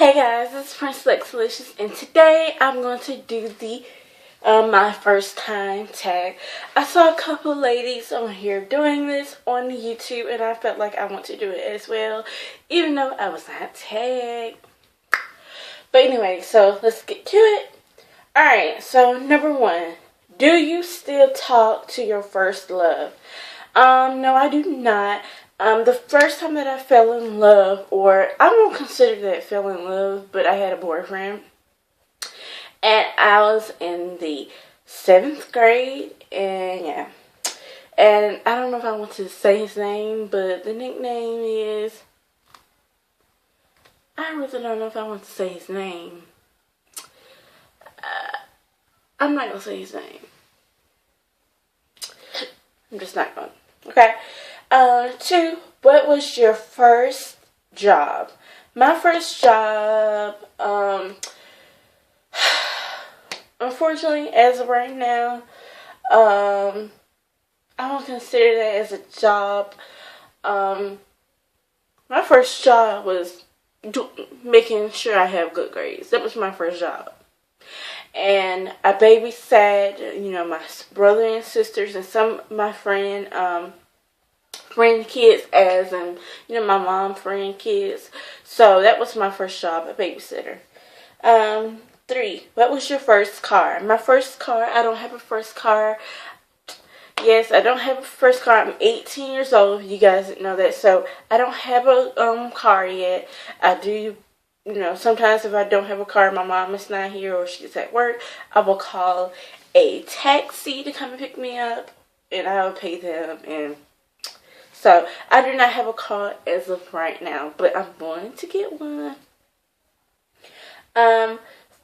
Hey guys, it's PrincessLexiselicious, and today I'm going to do the my first time tag. I saw a couple ladies on here doing this on YouTube, and I felt like I want to do it as well, even though I was not tagged. But anyway, so let's get to it. Alright, so number one, do you still talk to your first love? No, I do not. The first time that I fell in love, or I don't consider that fell in love, but I had a boyfriend, and I was in the 7th grade, and yeah, and I don't know if I want to say his name, but the nickname is, I really don't know if I want to say his name. I'm not going to say his name. I'm just not going to. Okay. 2, what was your first job? My first job, unfortunately, as of right now, I don't consider that as a job. My first job was making sure I have good grades. That was my first job. And I babysat, my brother and sisters and some of my friend kids, as in, my mom friend kids. So that was my first job, a babysitter. 3, what was your first car? My first car, I don't have a first car. Yes, I don't have a first car. I'm 18 years old. You guys didn't know that. So I don't have a car yet. I do, sometimes if I don't have a car, my mom is not here or she's at work, I will call a taxi to come and pick me up, and I will pay them. And so I do not have a car as of right now, but I'm going to get one.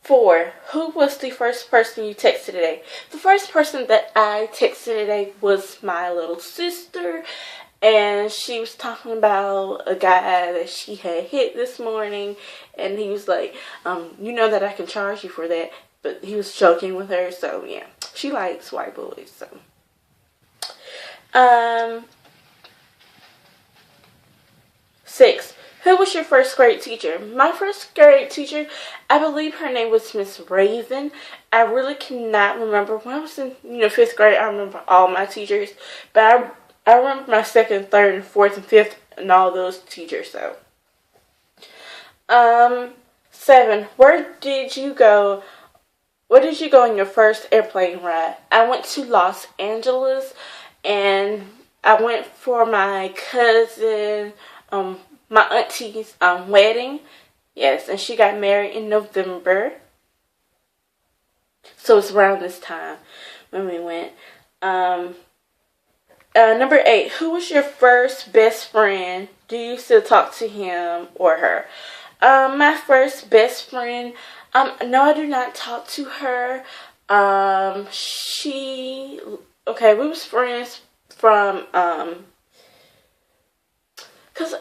4, who was the first person you texted today? The first person that I texted today was my little sister, and she was talking about a guy that she had hit this morning, and he was like, you know that I can charge you for that, but he was joking with her. So yeah, she likes white boys. So 6, who was your first grade teacher? My first grade teacher, I believe her name was Miss Raven. I really cannot remember. When I was in 5th grade, I remember all my teachers, but I remember my 2nd, 3rd, and 4th, and 5th, and all those teachers. So 7, where did you go? Where did you go on your first airplane ride? I went to Los Angeles, and I went for my cousin, my auntie's wedding. Yes, and she got married in November. So it's around this time when we went. Number 8, who was your first best friend? Do you still talk to him or her? My first best friend, no, I do not talk to her. We was friends from, because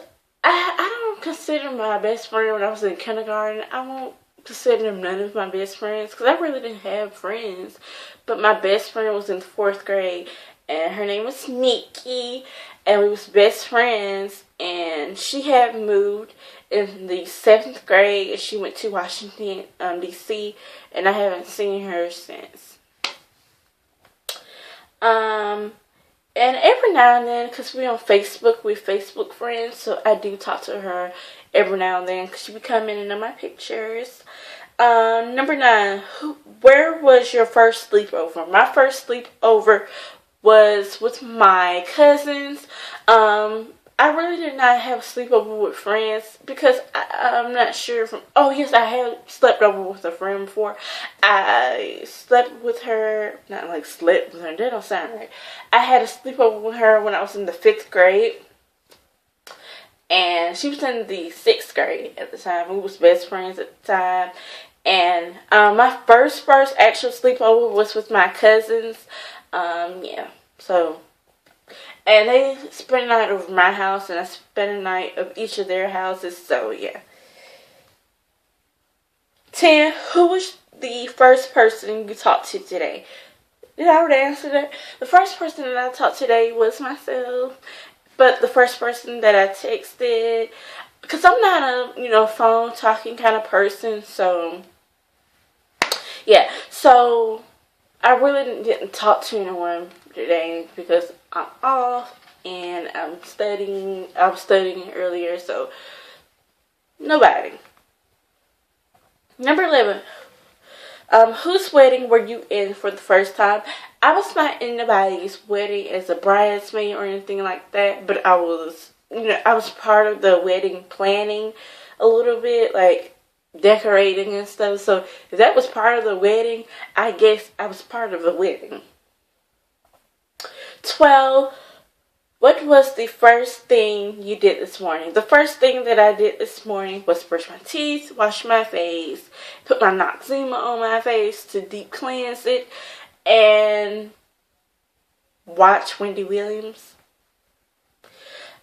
I don't consider my best friend when I was in kindergarten. I won't consider them none of my best friends because I really didn't have friends. But my best friend was in the 4th grade, and her name was Nikki, and we was best friends. And she had moved in the 7th grade, and she went to Washington, D.C., and I haven't seen her since. And every now and then, because we're on Facebook, we're Facebook friends, so I do talk to her every now and then, because she be coming in on my pictures. Number 9, where was your first sleepover? My first sleepover was with my cousins. I really did not have a sleepover with friends because I'm not sure from... Oh, yes, I have slept over with a friend before. I slept with her... Not like slept with her. That don't sound right. I had a sleepover with her when I was in the 5th grade. And she was in the 6th grade at the time. We was best friends at the time. And my first actual sleepover was with my cousins. Yeah, so... And they spent a night over my house, and I spent a night of each of their houses, so yeah. 10, who was the first person you talked to today? Did I already answer that? The first person that I talked to today was myself, but the first person that I texted, because I'm not a, phone talking kind of person. So, yeah. So, I really didn't talk to anyone today because I'm off and I'm studying. I was studying earlier, so nobody. Number 11. Whose wedding were you in for the first time? I was not in anybody's wedding as a bridesmaid or anything like that, but I was, I was part of the wedding planning a little bit, like decorating and stuff. So if that was part of the wedding, I guess I was part of the wedding. 12. What was the first thing you did this morning? The first thing that I did this morning was brush my teeth, wash my face, put my Noxzema on my face to deep cleanse it, and watch Wendy Williams.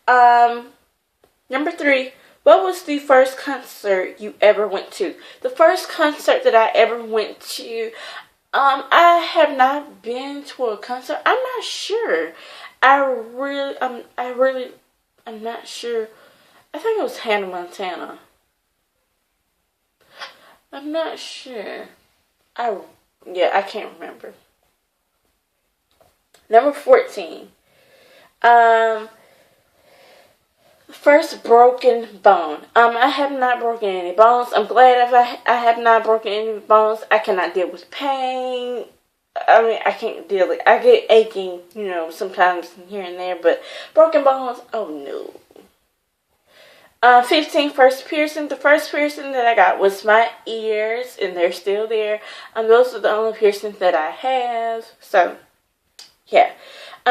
Number 3. What was the first concert you ever went to? The first concert that I ever went to, I have not been to a concert. I'm not sure. I'm not sure. I think it was Hannah Montana. I'm not sure. I can't remember. Number 14. First broken bone. I have not broken any bones. I'm glad if I have not broken any bones. I cannot deal with pain. I can't deal with it. I get aching, sometimes here and there, but broken bones, oh no. 15, first piercing. The first piercing that I got was my ears, and they're still there. Those are the only piercings that I have, so, yeah.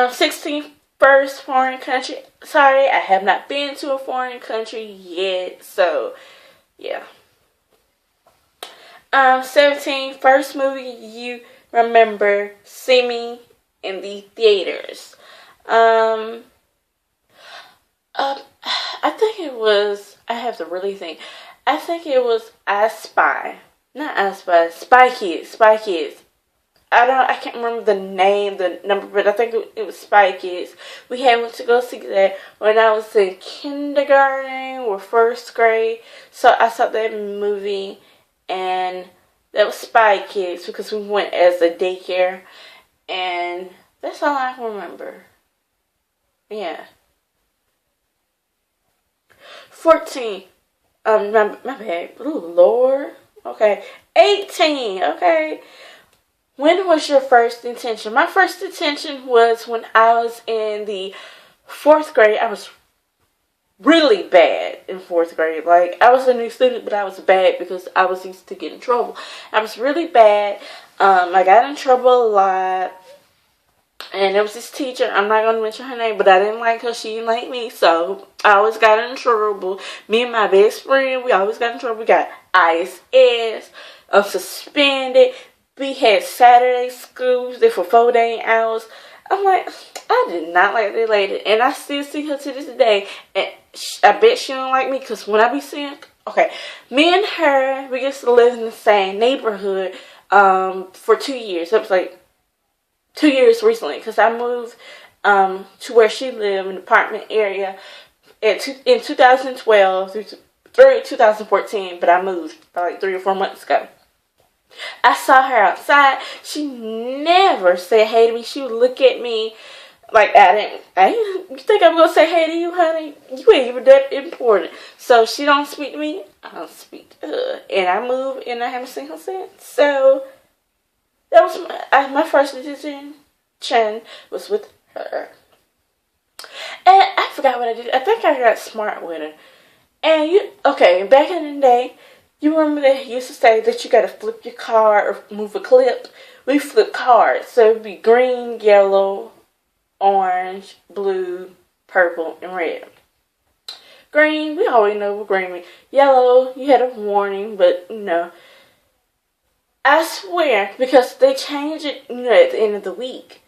16, first foreign country. Sorry, I have not been to a foreign country yet, so, yeah. 17, first movie you remember see me in the theaters. I think it was, I have to really think. I think it was I Spy. Not I Spy, Spy Kids. I can't remember the name, the number, but I think it was Spy Kids. We went to go see that when I was in kindergarten or first grade. So I saw that movie, and that was Spy Kids because we went as a daycare, and that's all I can remember. Yeah. 14. My bad. Ooh, Lord. Okay. 18. Okay. When was your first detention? My first detention was when I was in the 4th grade. I was really bad in 4th grade. Like, I was a new student, but I was bad because I was used to getting in trouble. I was really bad. I got in trouble a lot. And there was this teacher, I'm not going to mention her name, but I didn't like her. She didn't like me, so I always got in trouble. Me and my best friend, we always got in trouble. We got ISS, suspended. We had Saturday schools there for 4 hours. I'm like, I did not like that lady, and I still see her to this day, and I bet she don't like me, because when I be seeing, okay, me and her, we used to live in the same neighborhood, for 2 years. It was like 2 years recently, because I moved, to where she lived, in the apartment area, in 2012 through 2014, but I moved like 3 or 4 months ago. I saw her outside. She never said hey to me. She would look at me like you think I'm going to say hey to you, honey? You ain't even that important. So she don't speak to me. I don't speak to her. And I moved and I haven't seen her since. So that was my first decision was with her. And I forgot what I did. I think I got smart with her. And back in the day, you remember they used to say that you got to flip your card or move a clip? We flip cards. So it would be green, yellow, orange, blue, purple, and red. Green, we always know what green means. Yellow, you had a warning, but I swear, because they change it, at the end of the week.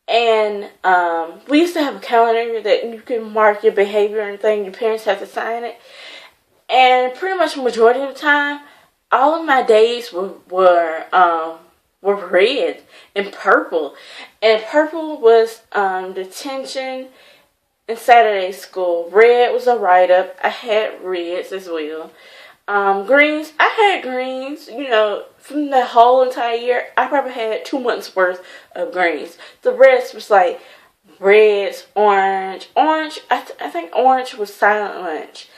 And we used to have a calendar that you can mark your behavior and thing. Your parents have to sign it. And pretty much the majority of the time, all of my days were red and purple. And purple was detention in Saturday school. Red was a write-up. I had reds as well. Greens, I had greens, you know, from the whole entire year. I probably had 2 months worth of greens. The rest was like reds, orange. Orange, I think orange was silent lunch.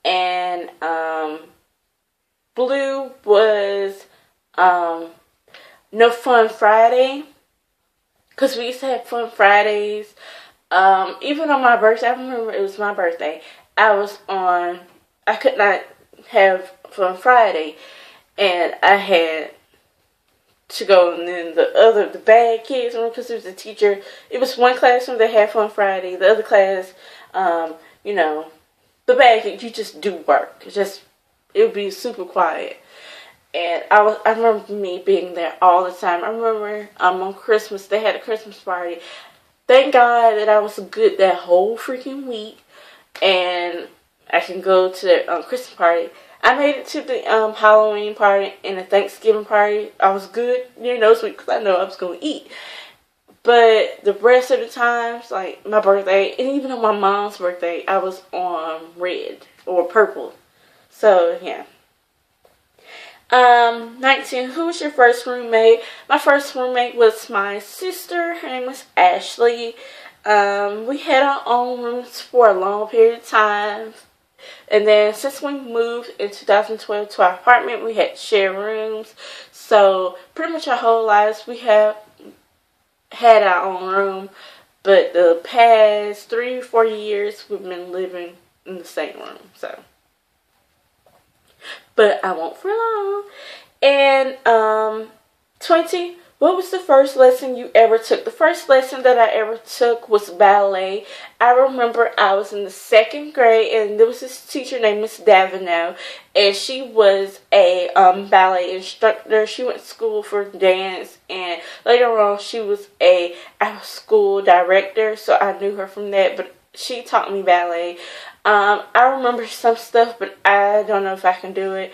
And blue was no fun Friday. Because we used to have fun Fridays. Even on my birthday, I remember it was my birthday. I could not have fun Friday. And I had to go, and then the bad kids, because it was a teacher. It was one classroom that had fun Friday. The other class, you know, the bad kids, you just do work. It would be super quiet. And I remember me being there all the time. I remember on Christmas, they had a Christmas party. Thank God that I was good that whole freaking week. And I can go to the Christmas party. I made it to the Halloween party and the Thanksgiving party. I was good during those weeks because I know I was going to eat. But the rest of the times, like my birthday, and even on my mom's birthday, I was on red or purple. So, yeah. 19, who was your first roommate? My first roommate was my sister. Her name was Ashley. We had our own rooms for a long period of time. And then since we moved in 2012 to our apartment, we had shared rooms. So pretty much our whole lives we have had our own room. But the past 3 or 4 years we've been living in the same room. So, but I won't for long. And 20, what was the first lesson you ever took? The first lesson that I ever took was ballet. I remember I was in the 2nd grade, and there was this teacher named Miss Davino, and she was a ballet instructor. She went to school for dance, and later on she was a school director, so I knew her from that, but she taught me ballet. I remember some stuff, but I don't know if I can do it.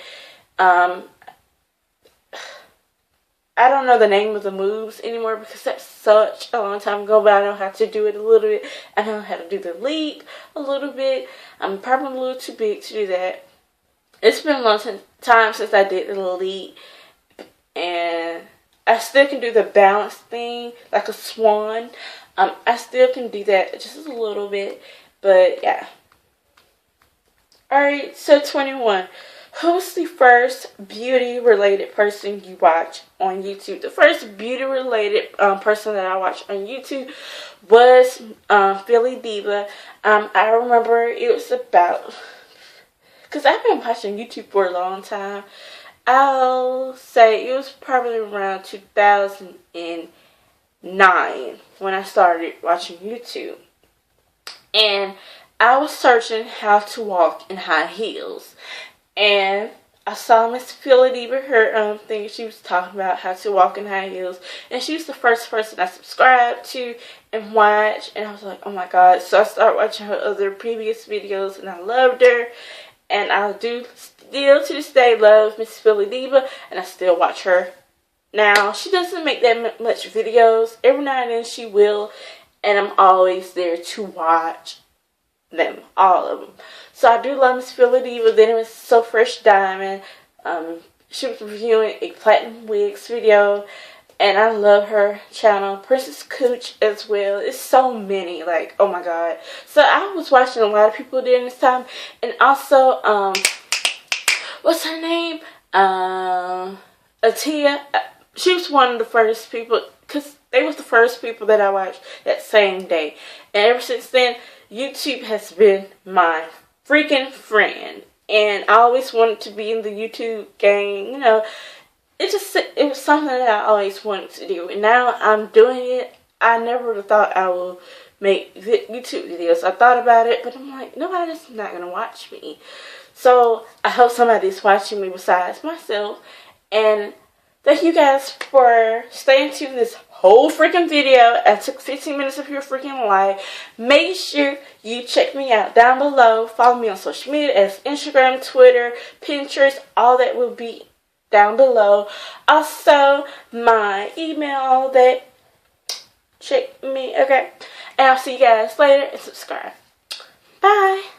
I don't know the name of the moves anymore because that's such a long time ago, but I know how to do it a little bit. I know how to do the leap a little bit. I'm probably a little too big to do that. It's been a long time since I did the leap, and I still can do the balance thing like a swan. I still can do that just a little bit, but yeah. Alright, so 21. Who's the first beauty-related person you watch on YouTube? The first beauty-related person that I watched on YouTube was Philly Diva. I remember it was about, because I've been watching YouTube for a long time. I'll say it was probably around 2009 when I started watching YouTube. And I was searching how to walk in high heels. And I saw Miss Philly Diva, her thing. She was talking about how to walk in high heels. And she was the first person I subscribed to and watched. And I was like, oh my god. So I started watching her other previous videos, and I loved her. And I do still to this day love Miss Philly Diva. And I still watch her. Now, she doesn't make that much videos. Every now and then she will. And I'm always there to watch them, all of them. So I do love Miss Philly Diva. Then it was So Fresh Diamond. She was reviewing a Platinum Wigs video, and I love her channel. Princess Cooch as well. It's so many, like, oh my god. So I was watching a lot of people during this time, and also what's her name? Atia. She was one of the first people, because they was the first people that I watched that same day, and ever since then YouTube has been my freaking friend, and I always wanted to be in the YouTube game. You know, it was something that I always wanted to do, and now I'm doing it. I never would have thought I would make YouTube videos. I thought about it, but I'm like, nobody's not gonna watch me. So I hope somebody's watching me besides myself. And thank you guys for staying tuned this whole freaking video. I took 15 minutes of your freaking life. Make sure you check me out down below. Follow me on social media as Instagram, Twitter, Pinterest. All that will be down below. Also, my email, all that. Check me, okay? And I'll see you guys later, and subscribe. Bye.